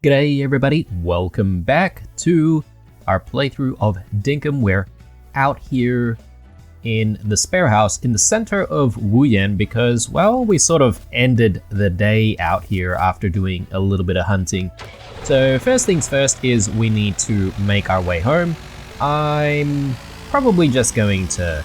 G'day everybody, welcome back to our playthrough of Dinkum. We're out here in the spare house in the center of Wuyan because, well, we sort of ended the day out here after doing a little bit of hunting. So first things first is we need to make our way home. I'm probably just going to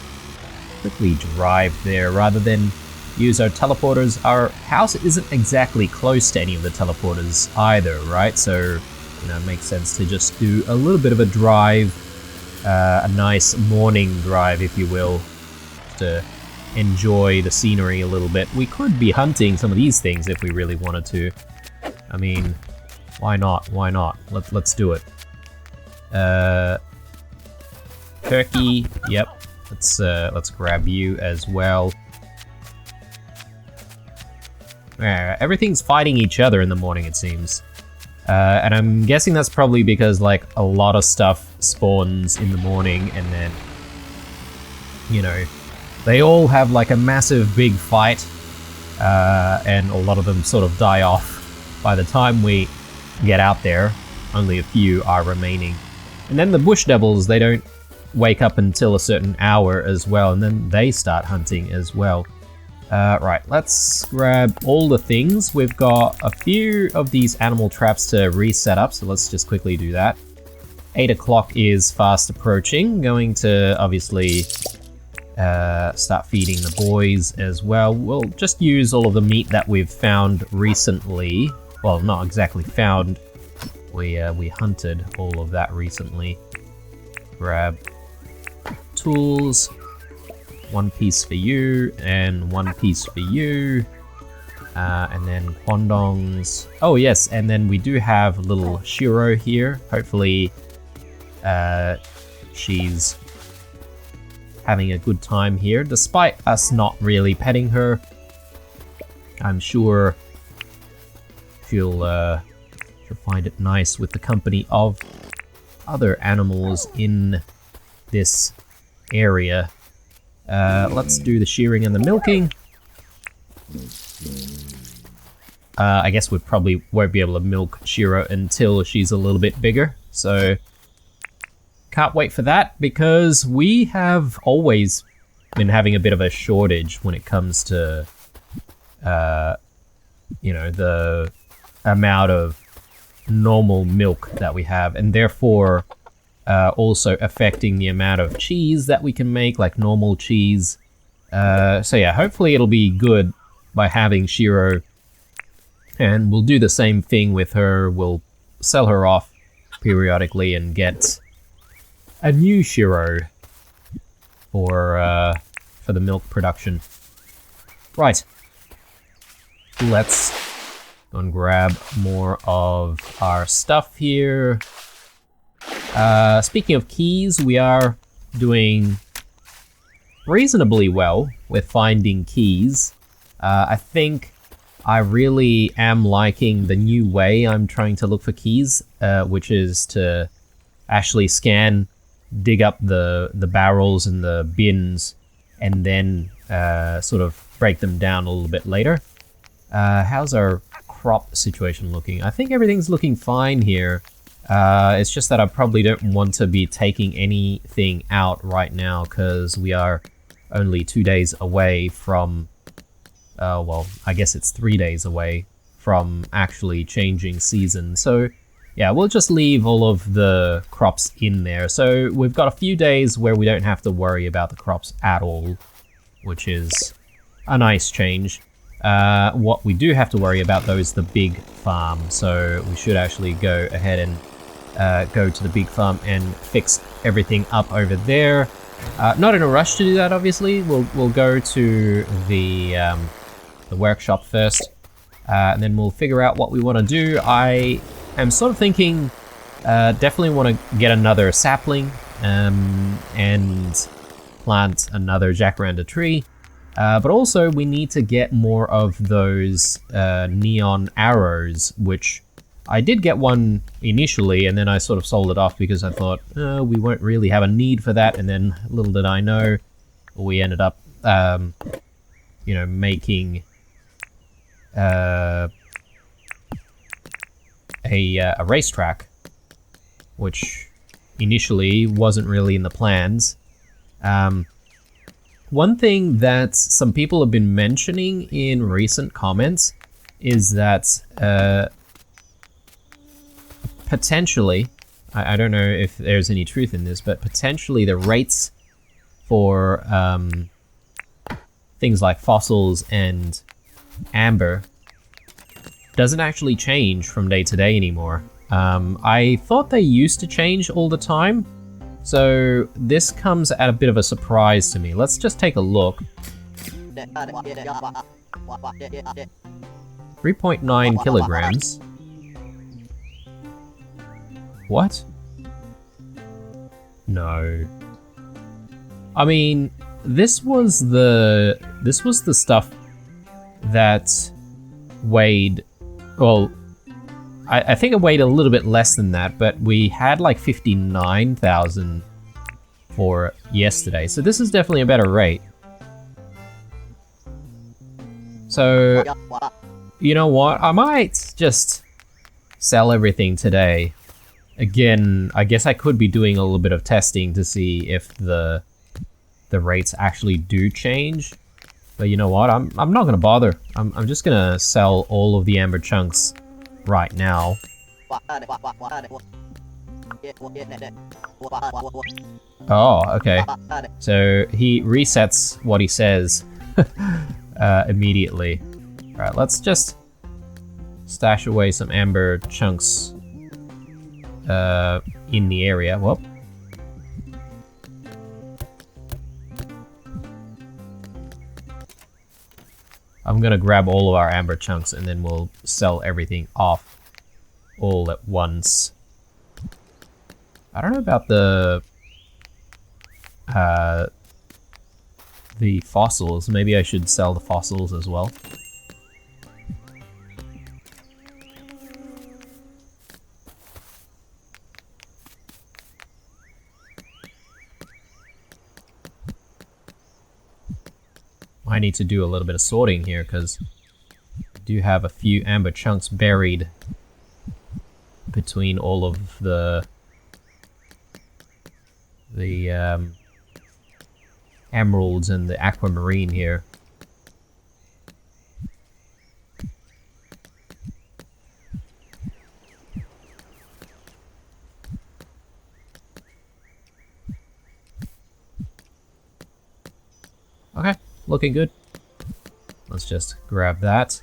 quickly drive there rather than use our teleporters. Our house isn't exactly close to any of the teleporters either, right? So, it makes sense to just do a little bit of a drive, a nice morning drive, if you will, to enjoy the scenery a little bit. We could be hunting some of these things if we really wanted to. I mean, why not? Why not? Let's do it. Turkey, yep. Let's grab you as well. Everything's fighting each other in the morning, it seems. And I'm guessing that's probably because, like, a lot of stuff spawns in the morning and then, they all have, like, a massive big fight, and a lot of them sort of die off by the time we get out there. Only a few are remaining. And then the bush devils, they don't wake up until a certain hour as well, and then they start hunting as well. Right, let's grab all the things. We've got a few of these animal traps to reset up, so let's just quickly do that. 8 o'clock is fast approaching. Going to obviously start feeding the boys as well. We'll just use all of the meat that we've found recently. Well, not exactly found. We hunted all of that recently. Grab tools. 1 piece for you, and 1 piece for you, and then quandongs. Oh yes, and then we do have little Shiro here. Hopefully she's having a good time here, despite us not really petting her. I'm sure she'll find it nice with the company of other animals in this area. Let's do the shearing and the milking. I guess we probably won't be able to milk Shiro until she's a little bit bigger, so can't wait for that, because we have always been having a bit of a shortage when it comes to, the amount of normal milk that we have, and therefore also affecting the amount of cheese that we can make, like normal cheese. So yeah, hopefully it'll be good by having Shiro, and we'll do the same thing with her. We'll sell her off periodically and get a new Shiro for the milk production. Right, let's go and grab more of our stuff here. Speaking of keys, we are doing reasonably well with finding keys. I think I really am liking the new way I'm trying to look for keys, which is to actually scan, dig up the barrels and the bins, and then sort of break them down a little bit later. How's our crop situation looking? I think everything's looking fine here. It's just that I probably don't want to be taking anything out right now because we are only 2 days away from, well, I guess it's 3 days away from actually changing season. So yeah, we'll just leave all of the crops in there. So we've got a few days where we don't have to worry about the crops at all, which is a nice change. What we do have to worry about though is the big farm. So we should actually go ahead and go to the big farm and fix everything up over there. Not in a rush to do that, obviously. We'll go to the workshop first, and then we'll figure out what we want to do. I am sort of thinking, definitely want to get another sapling and plant another jacaranda tree. But also we need to get more of those neon arrows, which I did get one initially, and then I sort of sold it off because I thought, we won't really have a need for that, and then little did I know, we ended up, making a racetrack, which initially wasn't really in the plans. One thing that some people have been mentioning in recent comments is that potentially, I don't know if there's any truth in this, but potentially the rates for things like fossils and amber doesn't actually change from day to day anymore. I thought they used to change all the time, so this comes at a bit of a surprise to me. Let's just take a look. 3.9 kilograms. What? No. I mean, this was the stuff that weighed, well, I think it weighed a little bit less than that, but we had like 59,000 for yesterday, so this is definitely a better rate. So, you know what? I might just sell everything today. Again, I guess I could be doing a little bit of testing to see if the rates actually do change. But you know what? I'm not gonna bother. I'm just gonna sell all of the amber chunks right now. Oh, okay. So he resets what he says immediately. Alright, let's just stash away some amber chunks in the area. Whoop. I'm gonna grab all of our amber chunks and then we'll sell everything off all at once. I don't know about the fossils. Maybe I should sell the fossils as well. I need to do a little bit of sorting here because I do have a few amber chunks buried between all of the emeralds and the aquamarine here. Okay, looking good. Let's just grab that.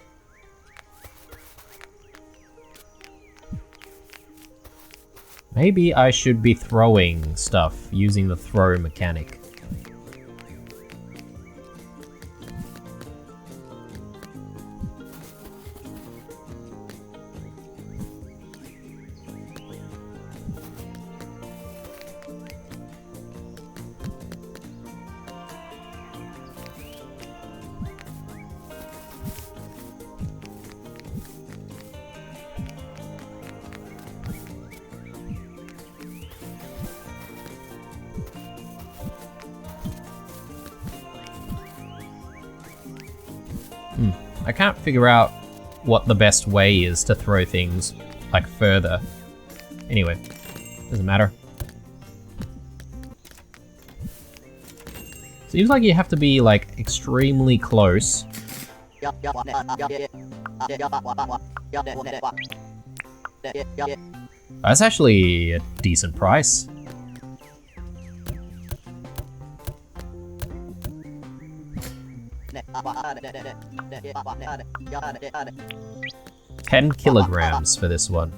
Maybe I should be throwing stuff using the throw mechanic. I can't figure out what the best way is to throw things, like, further. Anyway, doesn't matter. Seems like you have to be, like, extremely close. That's actually a decent price. $10 kilograms for this one.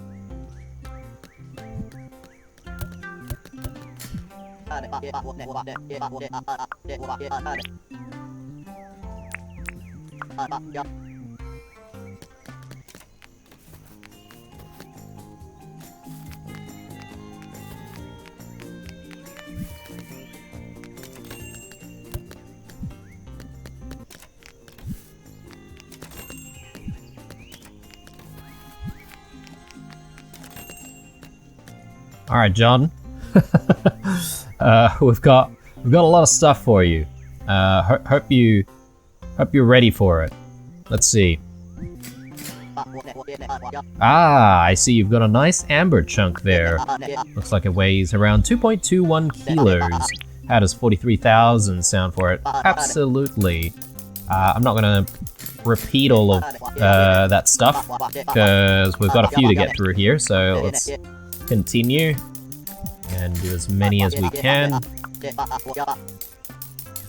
All right, John. We've got a lot of stuff for you. Hope you're ready for it. Let's see. Ah, I see you've got a nice amber chunk there. Looks like it weighs around 2.21 kilos. How does 43,000 sound for it? Absolutely. I'm not gonna repeat all of that stuff, because we've got a few to get through here, so let's continue and do as many as we can.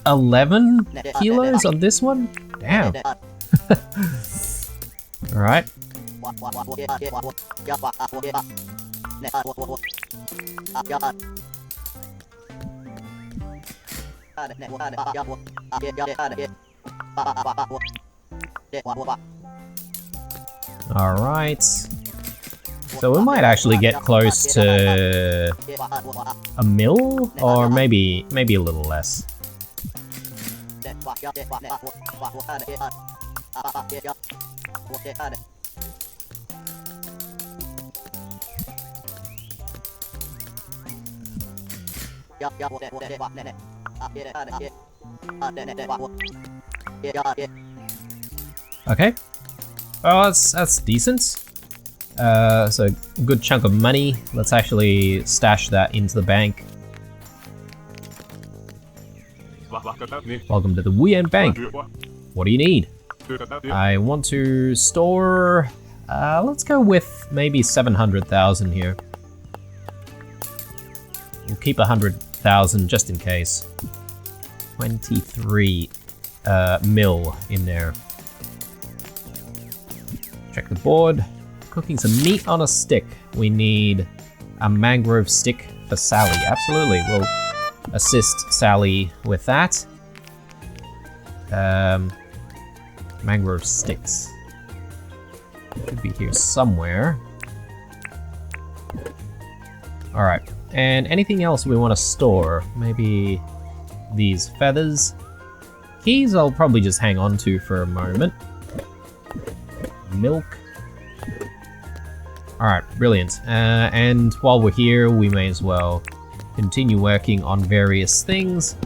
11 kilos on this one? Damn. Alright. Alright. So we might actually get close to a mil, or maybe a little less. Okay. Oh, that's decent. So a good chunk of money. Let's actually stash that into the bank. Welcome to the Wuyan Bank. What do you need? I want to store... let's go with maybe 700,000 here. We'll keep 100,000 just in case. 23 mil in there. Check the board. Cooking some meat on a stick. We need a mangrove stick for Sally. Absolutely, we'll assist Sally with that. Mangrove sticks. Could be here somewhere. Alright, and anything else we want to store? Maybe these feathers. Keys I'll probably just hang on to for a moment. Milk. Alright, brilliant. And while we're here, we may as well continue working on various things.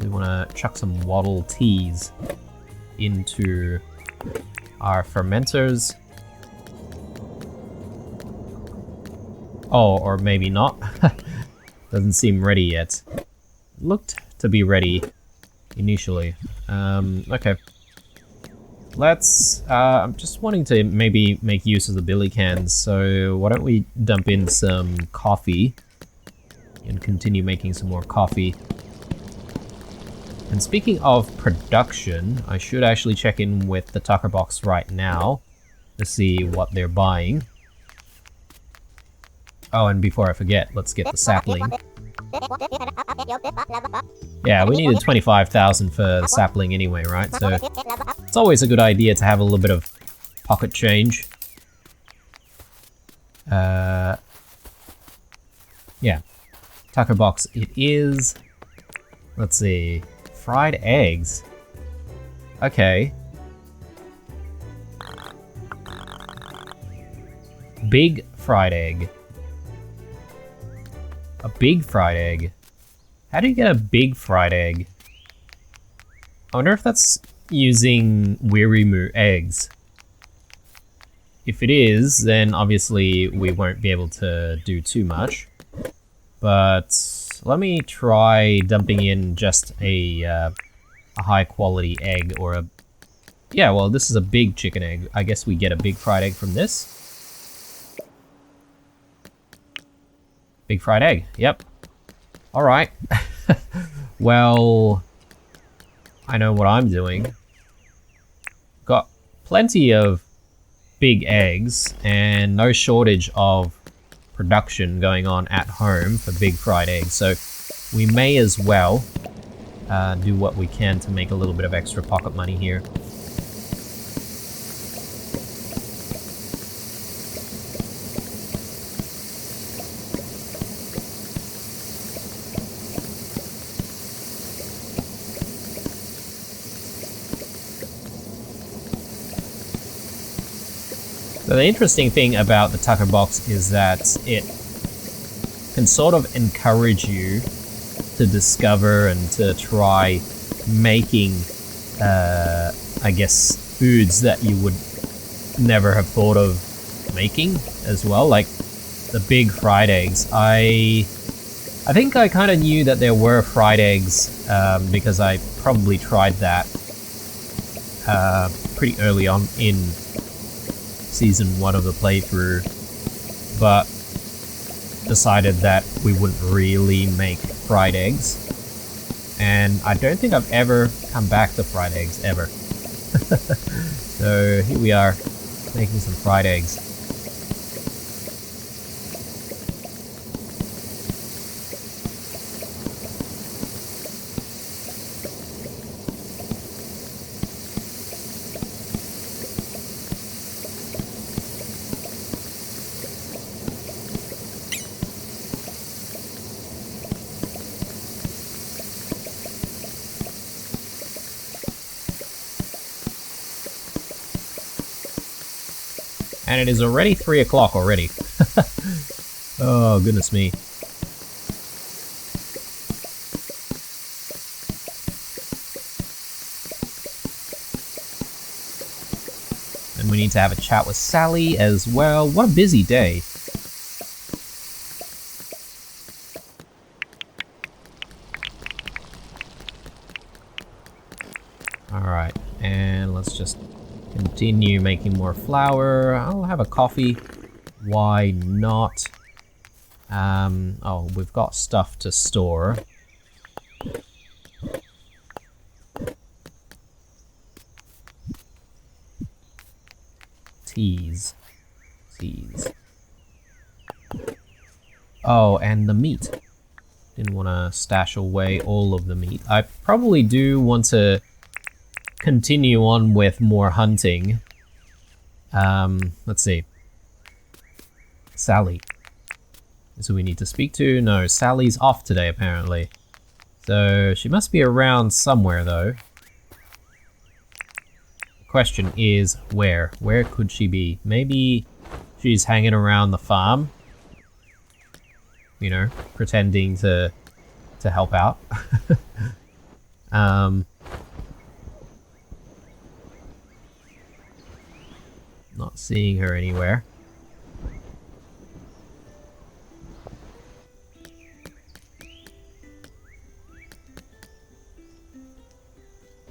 We want to chuck some waddle teas into our fermenters. Oh, or maybe not. Doesn't seem ready yet. Looked to be ready initially. Okay. Let's, I'm just wanting to maybe make use of the billy cans, so why don't we dump in some coffee and continue making some more coffee. And speaking of production, I should actually check in with the Tucker box right now to see what they're buying. Oh, and before I forget, let's get the sapling. Yeah, we needed 25,000 for the sapling anyway, right? So it's always a good idea to have a little bit of pocket change. Yeah. Tucker box it is. Let's see. Fried eggs. Okay. Big fried egg. A big fried egg. How do you get a big fried egg? I wonder if that's using Wirimu eggs. If it is, then obviously we won't be able to do too much. But let me try dumping in just a high quality egg, or a... Yeah, well, this is a big chicken egg. I guess we get a big fried egg from this. Big fried egg, yep. Alright. Well, I know what I'm doing. Got plenty of big eggs and no shortage of production going on at home for big fried eggs, so we may as well do what we can to make a little bit of extra pocket money here. So the interesting thing about the Tucker box is that it can sort of encourage you to discover and to try making I guess, foods that you would never have thought of making as well, like the big fried eggs. I think I kind of knew that there were fried eggs because I probably tried that pretty early on in season 1 of the playthrough, but decided that we wouldn't really make fried eggs. And I don't think I've ever come back to fried eggs, ever. So here we are, making some fried eggs. And it is already 3 o'clock already. Oh, goodness me. And we need to have a chat with Sally as well. What a busy day. Alright, and let's just continue making more flour. I'll have a coffee. Why not? Oh, we've got stuff to store. Teas. Oh, and the meat. Didn't want to stash away all of the meat. I probably do want to continue on with more hunting. Let's see. Sally. Is who we need to speak to? No, Sally's off today apparently. So she must be around somewhere though. The question is where? Where could she be? Maybe she's hanging around the farm. You know, pretending to help out. Not seeing her anywhere.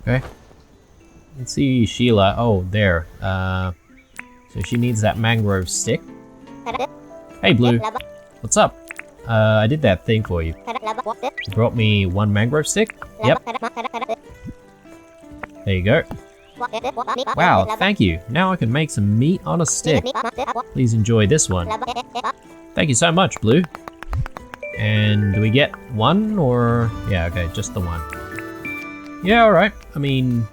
Okay. Let's see Sheila. Oh, there. So she needs that mangrove stick. Hey, Blue. What's up? I did that thing for you. You brought me 1 mangrove stick? Yep. There you go. Wow, thank you. Now I can make some meat on a stick. Please enjoy this one. Thank you so much, Blue. And do we get 1 or... Yeah, okay, just the 1. Yeah, alright. I mean,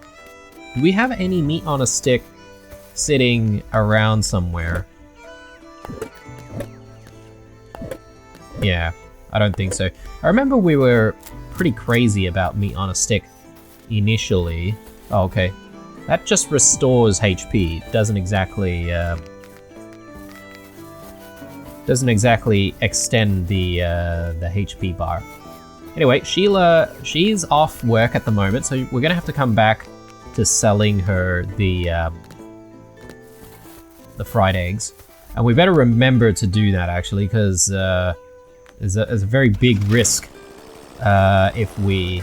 do we have any meat on a stick sitting around somewhere? Yeah, I don't think so. I remember we were pretty crazy about meat on a stick initially. Oh, okay. That just restores HP. It doesn't exactly extend the HP bar. Anyway, Sheila, she's off work at the moment, so we're gonna have to come back to selling her the fried eggs, and we better remember to do that actually, because there's a very big risk if we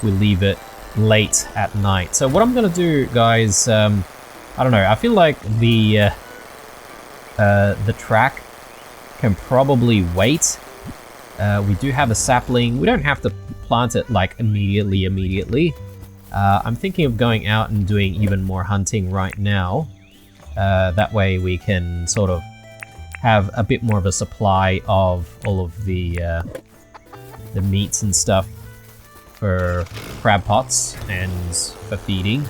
leave it late at night. So what I'm gonna do, guys, I don't know. I feel like the track can probably wait. We do have a sapling. We don't have to plant it like immediately. I'm thinking of going out and doing even more hunting right now. That way we can sort of have a bit more of a supply of all of the meats and stuff for crab pots and for feeding.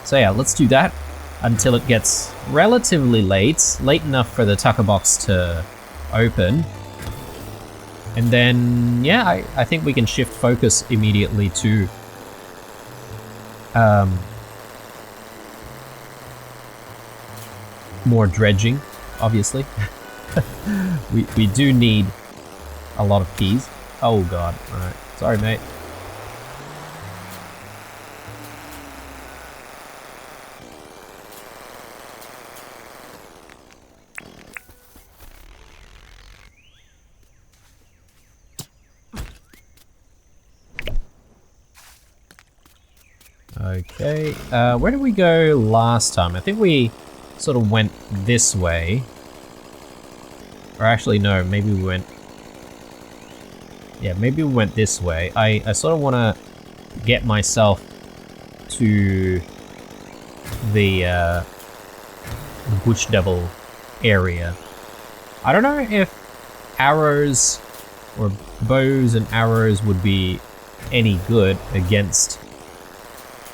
So yeah, let's do that until it gets relatively late enough for the tucker box to open. And then, yeah, I think we can shift focus immediately to more dredging, obviously. we do need a lot of peas. Oh god, alright. Sorry, mate. Okay, where did we go last time? I think we sort of went this way. Or actually, no, maybe we went... Yeah, maybe we went this way. I sort of want to get myself to the bush devil area. I don't know if arrows or bows and arrows would be any good against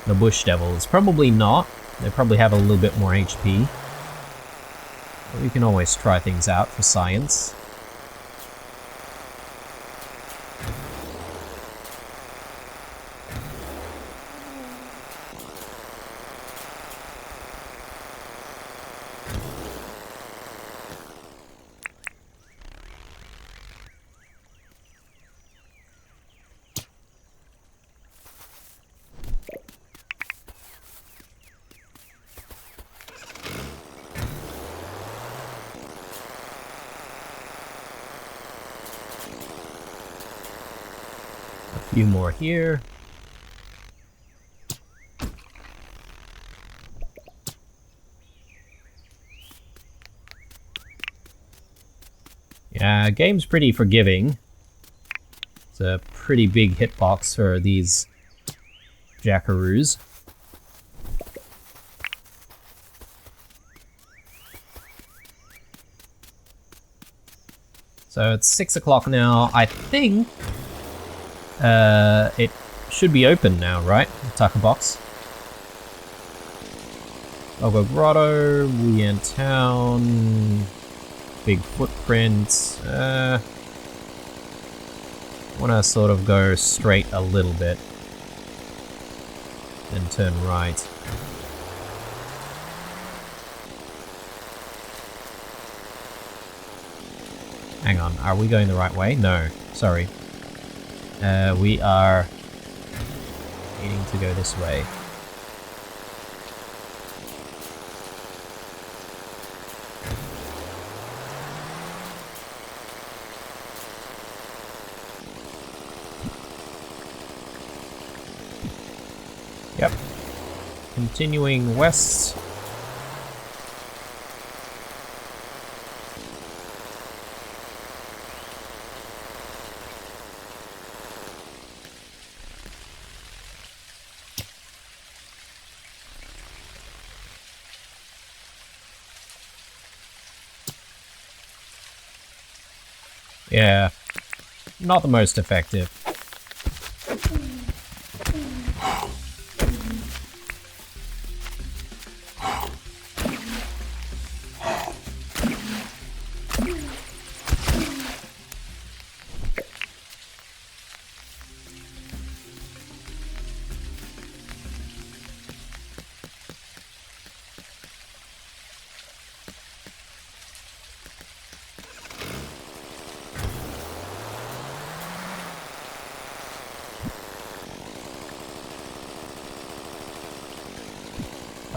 the bush devils. Probably not. They probably have a little bit more HP. But we can always try things out for science. A few more here. Yeah, game's pretty forgiving. It's a pretty big hitbox for these jackaroos. So it's 6 o'clock now. I think it should be open now, right? The taco box. Ogo Grotto, Wuyan Town, big footprint. Want to sort of go straight a little bit, then turn right. Hang on, are we going the right way? No, sorry. We are needing to go this way. Yep. Continuing west. Yeah, not the most effective.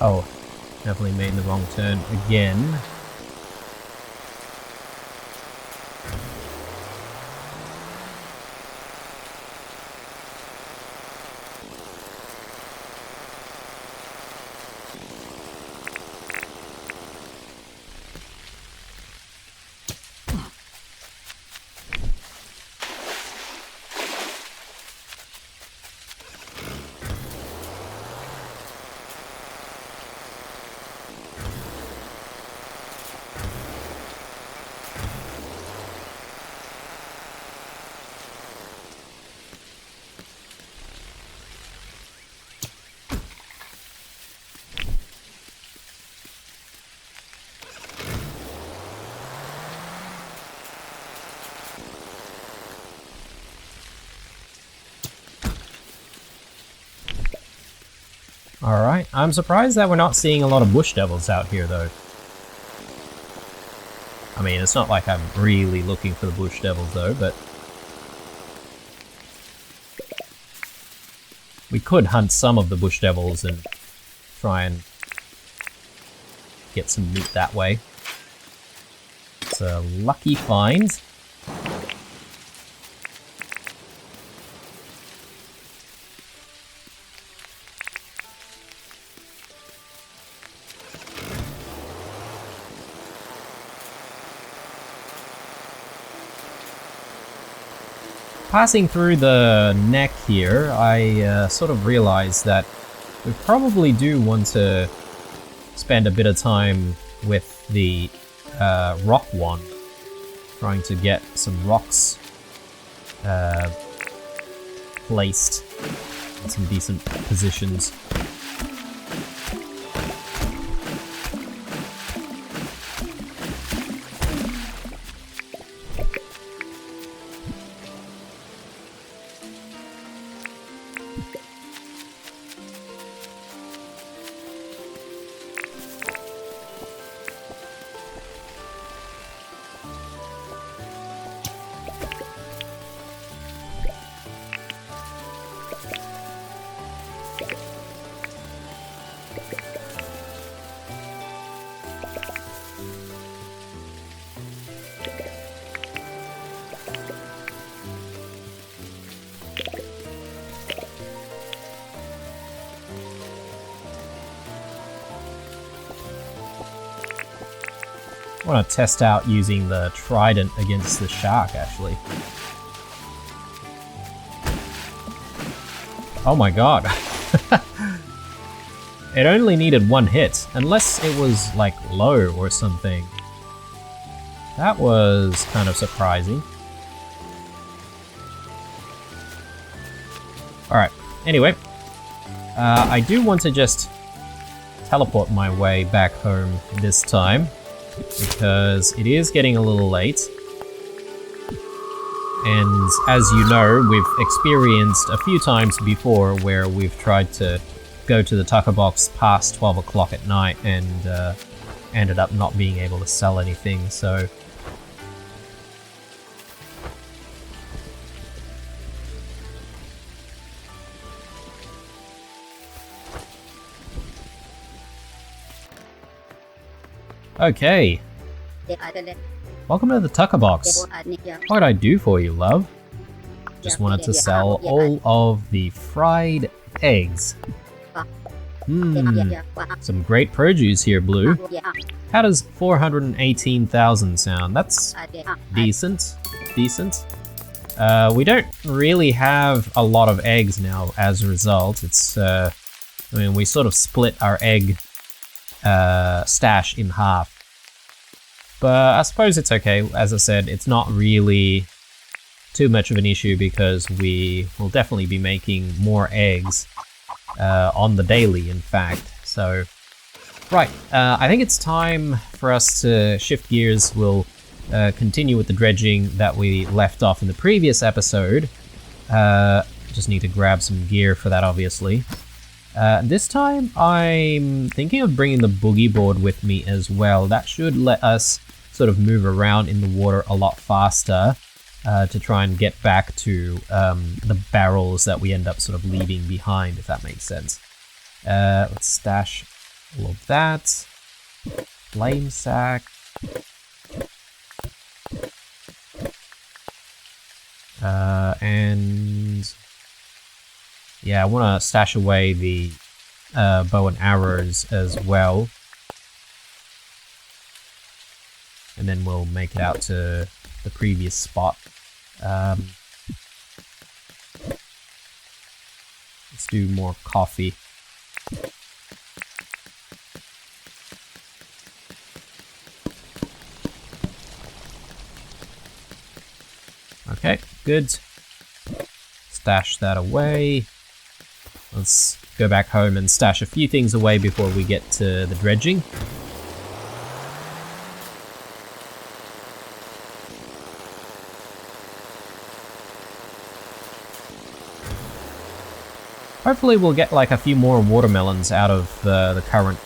Oh, definitely made the wrong turn again. Alright, I'm surprised that we're not seeing a lot of bush devils out here though. I mean, it's not like I'm really looking for the bush devils though, but... We could hunt some of the bush devils and try and get some meat that way. It's a lucky find. Passing through the neck here, I sort of realized that we probably do want to spend a bit of time with the rock one, trying to get some rocks placed in some decent positions. I want to test out using the trident against the shark, actually. Oh my god. It only needed one hit, unless it was like low or something. That was kind of surprising. Alright, anyway. I do want to just teleport my way back home this time, because it is getting a little late. And as you know, we've experienced a few times before where we've tried to go to the tucker box past 12 o'clock at night and ended up not being able to sell anything, so... Okay. Welcome to the tucker box. What could I do for you, love? Just wanted to sell all of the fried eggs. Some great produce here, Blue. How does 418,000 sound? That's decent. Decent. We don't really have a lot of eggs now as a result. It's, I mean, we sort of split our egg stash in half. But I suppose it's okay. As I said, it's not really too much of an issue because we will definitely be making more eggs on the daily, in fact. So, right, I think it's time for us to shift gears. We'll continue with the dredging that we left off in the previous episode. Just need to grab some gear for that, obviously. This time, I'm thinking of bringing the boogie board with me as well. That should let us sort of move around in the water a lot faster to try and get back to the barrels that we end up sort of leaving behind, if that makes sense. Let's stash all of that. Flame sack. And yeah, I want to stash away the bow and arrows as well. And then we'll make it out to the previous spot. Let's do more coffee. Okay, good. Stash that away. Let's go back home and stash a few things away before we get to the dredging. Hopefully we'll get like a few more watermelons out of the current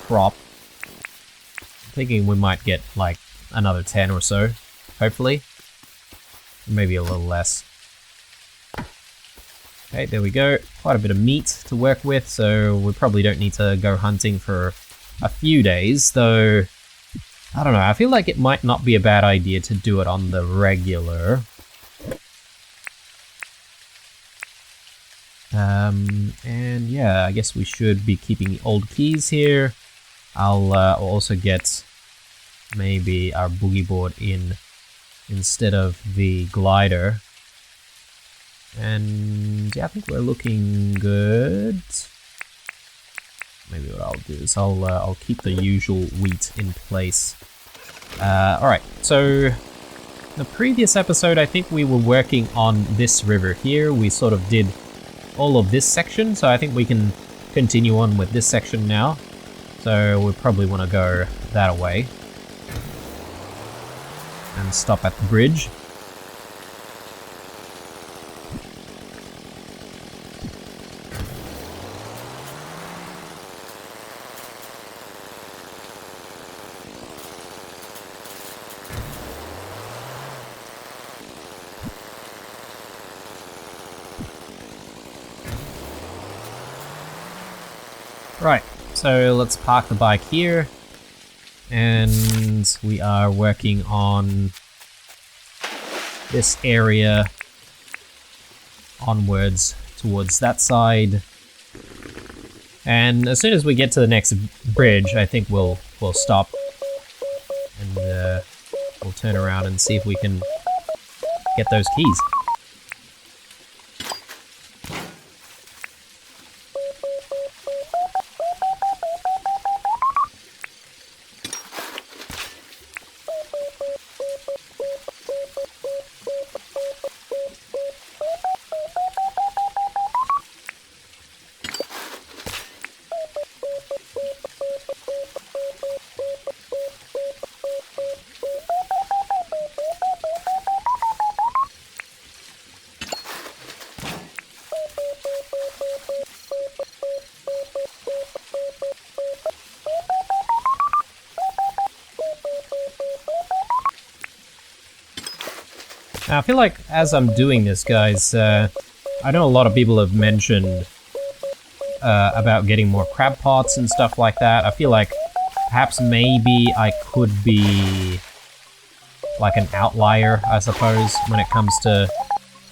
crop. I'm thinking we might get like another 10 or so, hopefully. Maybe a little less. Okay, there we go. Quite a bit of meat to work with, so we probably don't need to go hunting for a few days, though. I don't know, I feel like it might not be a bad idea to do it on the regular. And yeah, I guess we should be keeping the old keys here. I'll also get maybe our boogie board in instead of the glider. And yeah, I think we're looking good. Maybe what I'll do is I'll keep the usual wheat in place. Alright, so the previous episode, I think we were working on this river here. We sort of did all of this section, so I think we can continue on with this section now. So we probably want to go that way and stop at the bridge. Right, so let's park the bike here, and we are working on this area onwards towards that side. And as soon as we get to the next bridge, I think we'll stop and we'll turn around and see if we can get those keys. Now, I feel like as I'm doing this, guys, I know a lot of people have mentioned about getting more crab pots and stuff like that. I feel like perhaps maybe I could be like an outlier, I suppose, when it comes to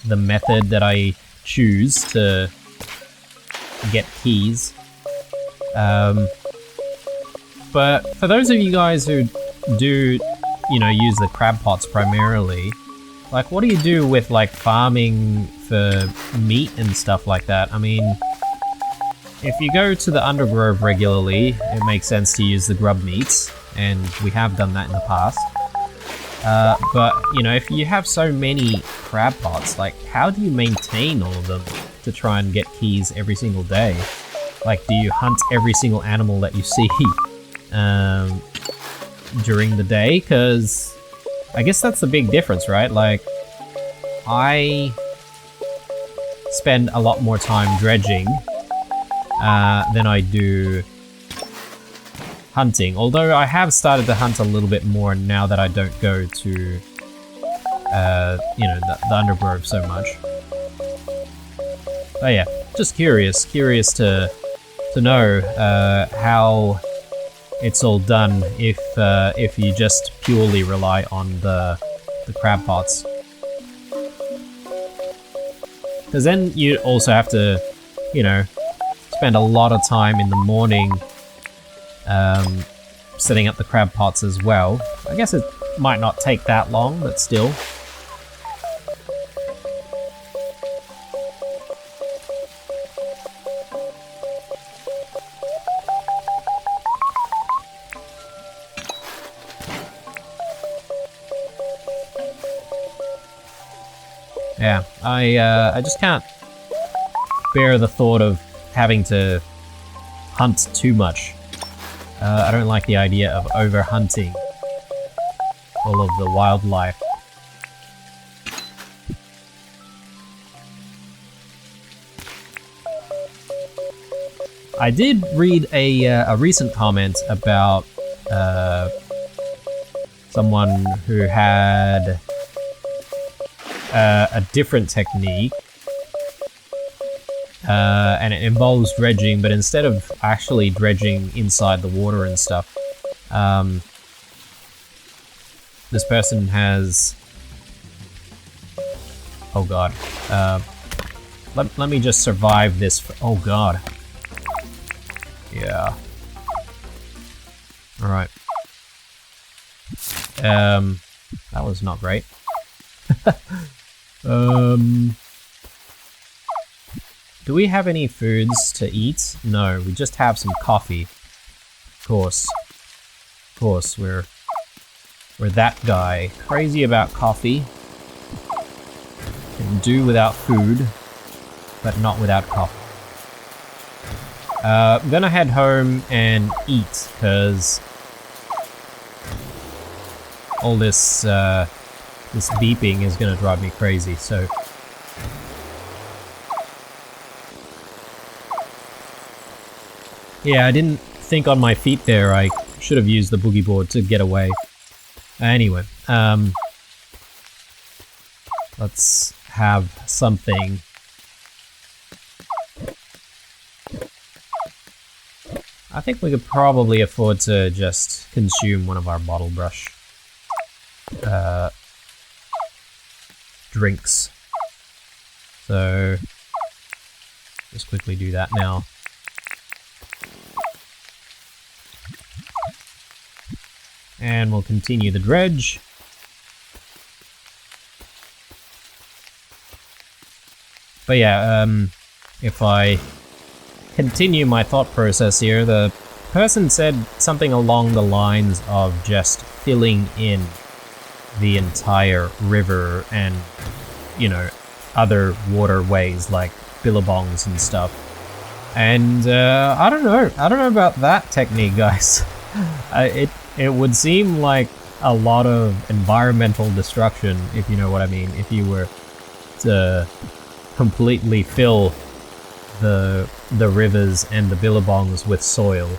the method that I choose to get keys. But for those of you guys who do, you know, use the crab pots primarily, like, what do you do with, like, farming for meat and stuff like that? I mean, if you go to the undergrove regularly, it makes sense to use the grub meats, and we have done that in the past. But, you know, if you have so many crab pots, like, how do you maintain all of them to try and get keys every single day? Like, do you hunt every single animal that you see during the day? Because I guess that's the big difference, right? Like, I spend a lot more time dredging than I do hunting. Although I have started to hunt a little bit more now that I don't go to, you know, the undergrove so much. But yeah, just curious to know how it's all done if you just purely rely on the crab pots. Because then you also have to, you know, spend a lot of time in the morning setting up the crab pots as well. I guess it might not take that long, but still. Yeah, I just can't bear the thought of having to hunt too much. I don't like the idea of over-hunting all of the wildlife. I did read a recent comment about someone who had a different technique and it involves dredging, but instead of actually dredging inside the water and stuff, this person has... Oh god. Let me just survive this for... Oh god. Yeah. Alright. That was not great. Do we have any foods to eat? No, we just have some coffee. Of course, we're that guy. Crazy about coffee. Can do without food, but not without coffee. I'm gonna head home and eat, because all this this beeping is gonna drive me crazy, so... Yeah, I didn't think on my feet there. I should have used the boogie board to get away. Anyway, let's have something. I think we could probably afford to just consume one of our bottle brush drinks. So, just quickly do that now. And we'll continue the dredge. But yeah, if I continue my thought process here, the person said something along the lines of just filling in the entire river and, you know, other waterways like billabongs and stuff. And I don't know about that technique, guys. It would seem like a lot of environmental destruction, if you know what I mean, if you were to completely fill the rivers and the billabongs with soil.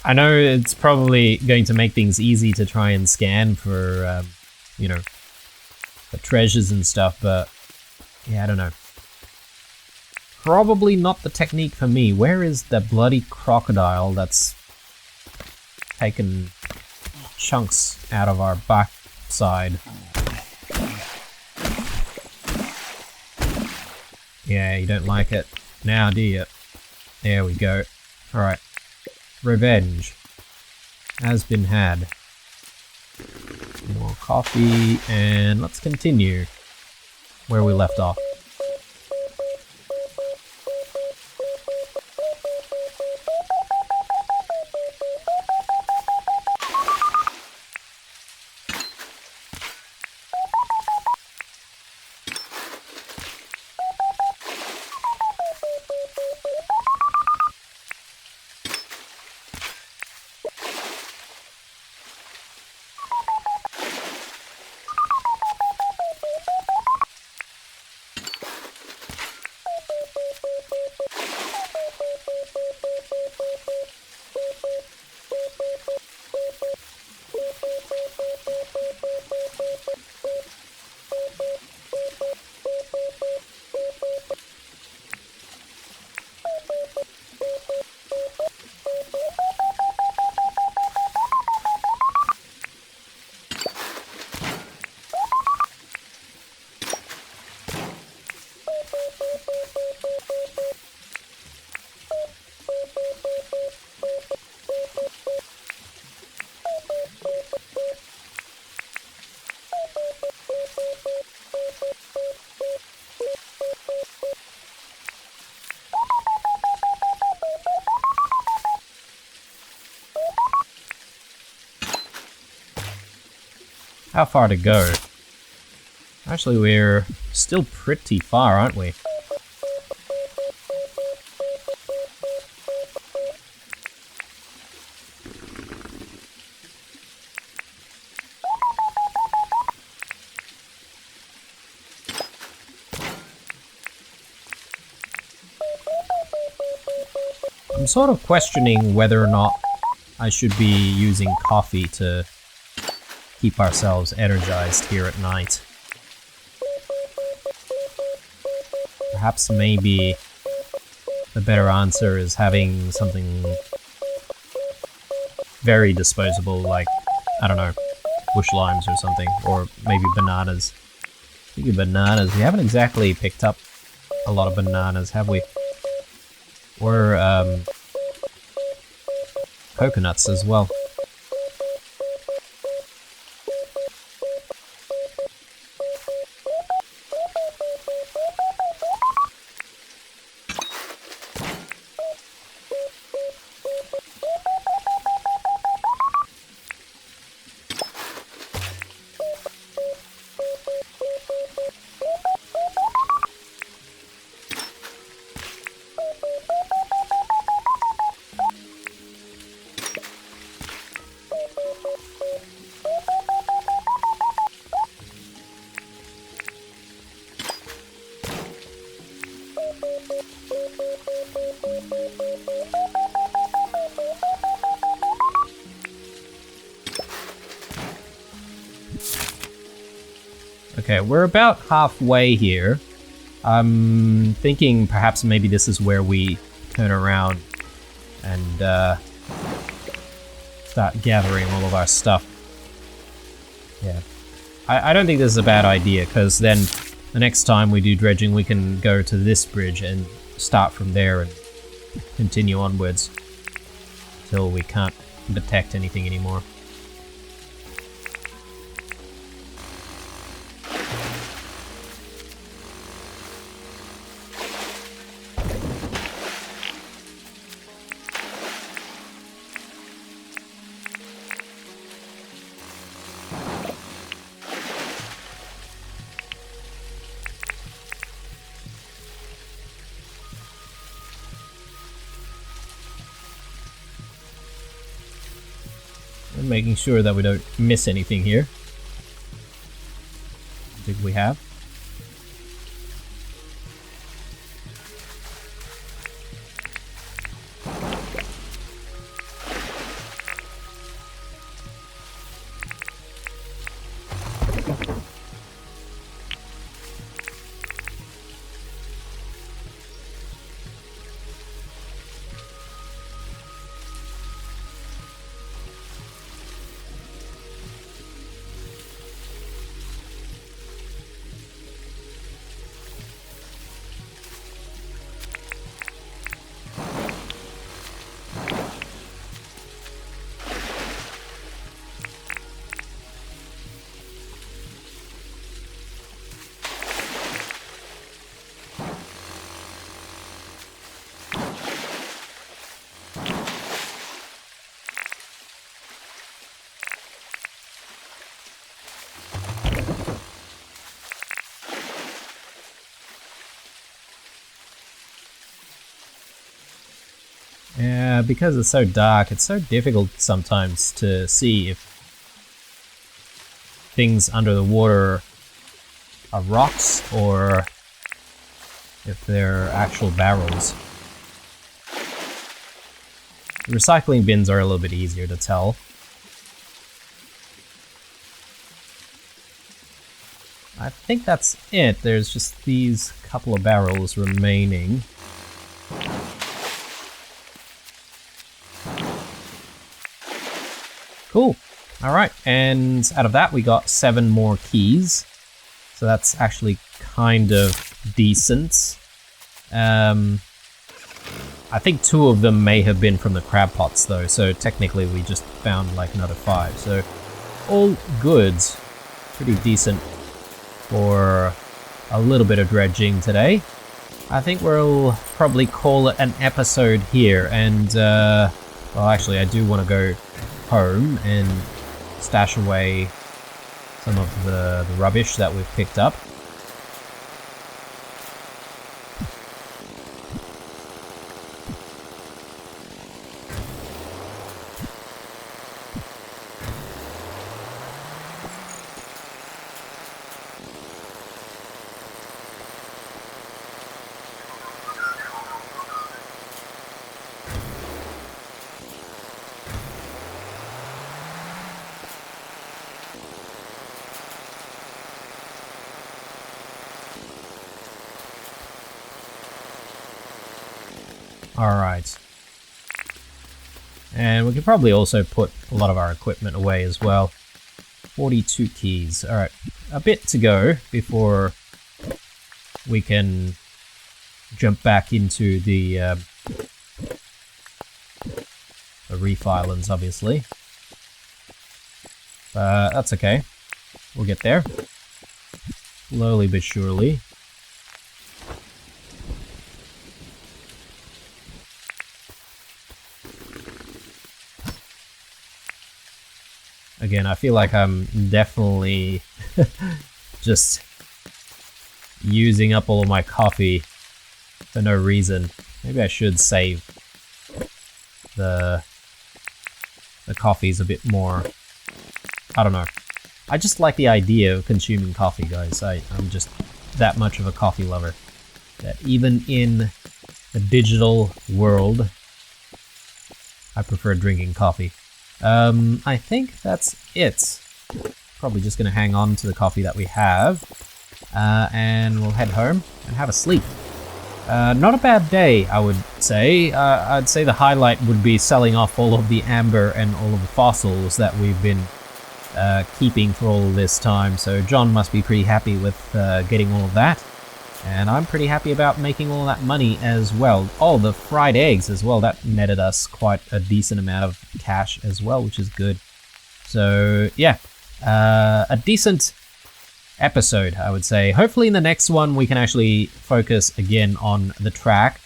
I know it's probably going to make things easy to try and scan for, you know, for treasures and stuff, but yeah, I don't know. Probably not the technique for me. Where is the bloody crocodile that's taken chunks out of our backside? Yeah, you don't like it now, do you? There we go. Alright. Revenge has been had. More coffee, and let's continue where we left off. How far to go? Actually, we're still pretty far, aren't we? I'm sort of questioning whether or not I should be using coffee to keep ourselves energized here at night. Perhaps maybe the better answer is having something very disposable, like, I don't know, bush limes or something, or maybe bananas. Speaking of bananas, we haven't exactly picked up a lot of bananas, have we? Or coconuts as well. Okay, we're about halfway here. I'm thinking perhaps maybe this is where we turn around and start gathering all of our stuff. Yeah. I don't think this is a bad idea, because then the next time we do dredging we can go to this bridge and start from there and continue onwards until we can't detect anything anymore. And making sure that we don't miss anything here. I think we have. Yeah, because it's so dark, it's so difficult sometimes to see if things under the water are rocks or if they're actual barrels. The recycling bins are a little bit easier to tell. I think that's it. There's just these couple of barrels remaining. Cool. Alright, and out of that we got 7 more keys. So that's actually kind of decent. I think 2 of them may have been from the crab pots though, so technically we just found like another 5. So all good. Pretty decent for a little bit of dredging today. I think we'll probably call it an episode here, and well, actually I do want to go home and stash away some of the rubbish that we've picked up. Alright. And we could probably also put a lot of our equipment away as well. 42 keys. Alright, a bit to go before we can jump back into the Reef Islands, obviously. That's okay. We'll get there. Slowly but surely. Again, I feel like I'm definitely just using up all of my coffee for no reason. Maybe I should save the coffees a bit more. I don't know. I just like the idea of consuming coffee, guys. I'm just that much of a coffee lover that even in the digital world, I prefer drinking coffee. I think that's it. Probably just going to hang on to the coffee that we have, and we'll head home and have a sleep. Not a bad day, I would say. I'd say the highlight would be selling off all of the amber and all of the fossils that we've been keeping for all this time. So John must be pretty happy with getting all of that. And I'm pretty happy about making all that money as well. Oh, the fried eggs as well. That netted us quite a decent amount of cash as well, which is good. So, yeah. A decent episode, I would say. Hopefully in the next one we can actually focus again on the track.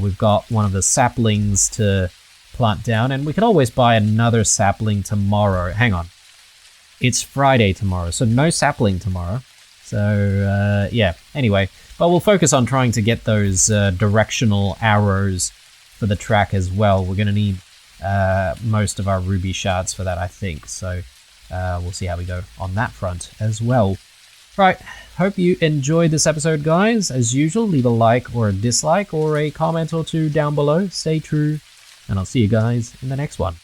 We've got one of the saplings to plant down, and we can always buy another sapling tomorrow. Hang on. It's Friday tomorrow, so no sapling tomorrow. So, yeah. Anyway, but we'll focus on trying to get those directional arrows for the track as well. We're going to need most of our ruby shards for that, I think. So, we'll see how we go on that front as well. Right, hope you enjoyed this episode, guys. As usual, leave a like or a dislike or a comment or two down below. Stay true, and I'll see you guys in the next one.